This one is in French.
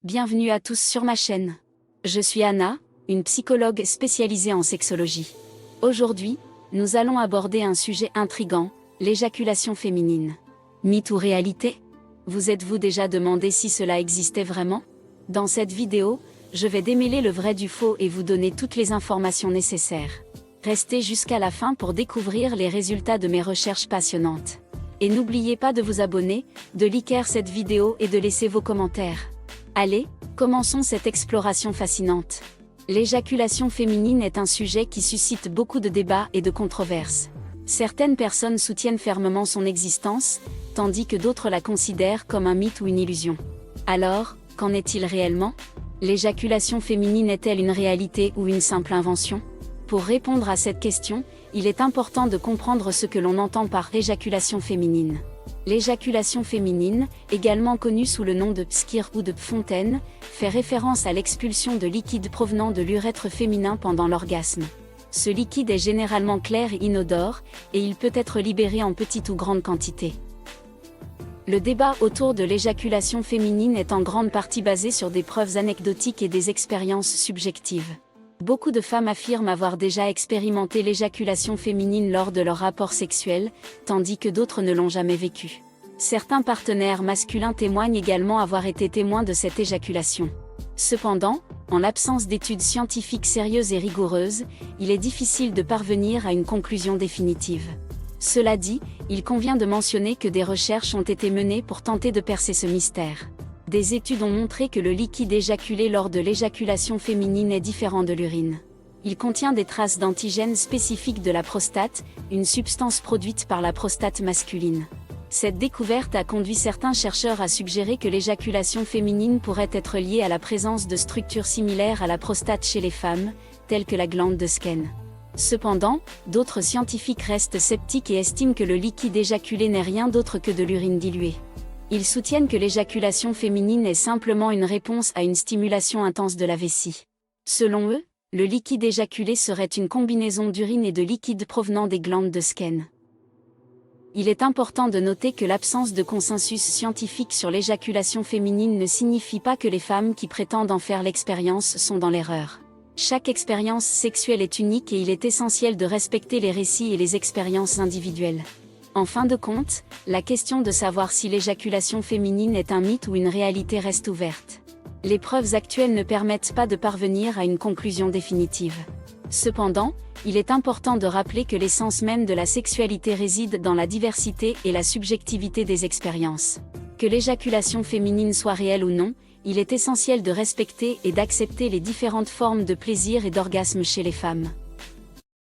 Bienvenue à tous sur ma chaîne. Je suis Anna, une psychologue spécialisée en sexologie. Aujourd'hui, nous allons aborder un sujet intrigant, l'éjaculation féminine. Mythe ou réalité? Vous êtes-vous déjà demandé si cela existait vraiment? Dans cette vidéo, je vais démêler le vrai du faux et vous donner toutes les informations nécessaires. Restez jusqu'à la fin pour découvrir les résultats de mes recherches passionnantes. Et n'oubliez pas de vous abonner, de liker cette vidéo et de laisser vos commentaires. Allez, commençons cette exploration fascinante. L'éjaculation féminine est un sujet qui suscite beaucoup de débats et de controverses. Certaines personnes soutiennent fermement son existence, tandis que d'autres la considèrent comme un mythe ou une illusion. Alors, qu'en est-il réellement? L'éjaculation féminine est-elle une réalité ou une simple invention? Pour répondre à cette question, il est important de comprendre ce que l'on entend par éjaculation féminine. L'éjaculation féminine, également connue sous le nom de pskir ou de fontaine, fait référence à l'expulsion de liquide provenant de l'urètre féminin pendant l'orgasme. Ce liquide est généralement clair et inodore, et il peut être libéré en petite ou grande quantité. Le débat autour de l'éjaculation féminine est en grande partie basé sur des preuves anecdotiques et des expériences subjectives. Beaucoup de femmes affirment avoir déjà expérimenté l'éjaculation féminine lors de leur rapport sexuel, tandis que d'autres ne l'ont jamais vécu. Certains partenaires masculins témoignent également avoir été témoins de cette éjaculation. Cependant, en l'absence d'études scientifiques sérieuses et rigoureuses, il est difficile de parvenir à une conclusion définitive. Cela dit, il convient de mentionner que des recherches ont été menées pour tenter de percer ce mystère. Des études ont montré que le liquide éjaculé lors de l'éjaculation féminine est différent de l'urine. Il contient des traces d'antigènes spécifiques de la prostate, une substance produite par la prostate masculine. Cette découverte a conduit certains chercheurs à suggérer que l'éjaculation féminine pourrait être liée à la présence de structures similaires à la prostate chez les femmes, telles que la glande de Skene. Cependant, d'autres scientifiques restent sceptiques et estiment que le liquide éjaculé n'est rien d'autre que de l'urine diluée. Ils soutiennent que l'éjaculation féminine est simplement une réponse à une stimulation intense de la vessie. Selon eux, le liquide éjaculé serait une combinaison d'urine et de liquide provenant des glandes de Skene. Il est important de noter que l'absence de consensus scientifique sur l'éjaculation féminine ne signifie pas que les femmes qui prétendent en faire l'expérience sont dans l'erreur. Chaque expérience sexuelle est unique et il est essentiel de respecter les récits et les expériences individuelles. En fin de compte, la question de savoir si l'éjaculation féminine est un mythe ou une réalité reste ouverte. Les preuves actuelles ne permettent pas de parvenir à une conclusion définitive. Cependant, il est important de rappeler que l'essence même de la sexualité réside dans la diversité et la subjectivité des expériences. Que l'éjaculation féminine soit réelle ou non, il est essentiel de respecter et d'accepter les différentes formes de plaisir et d'orgasme chez les femmes.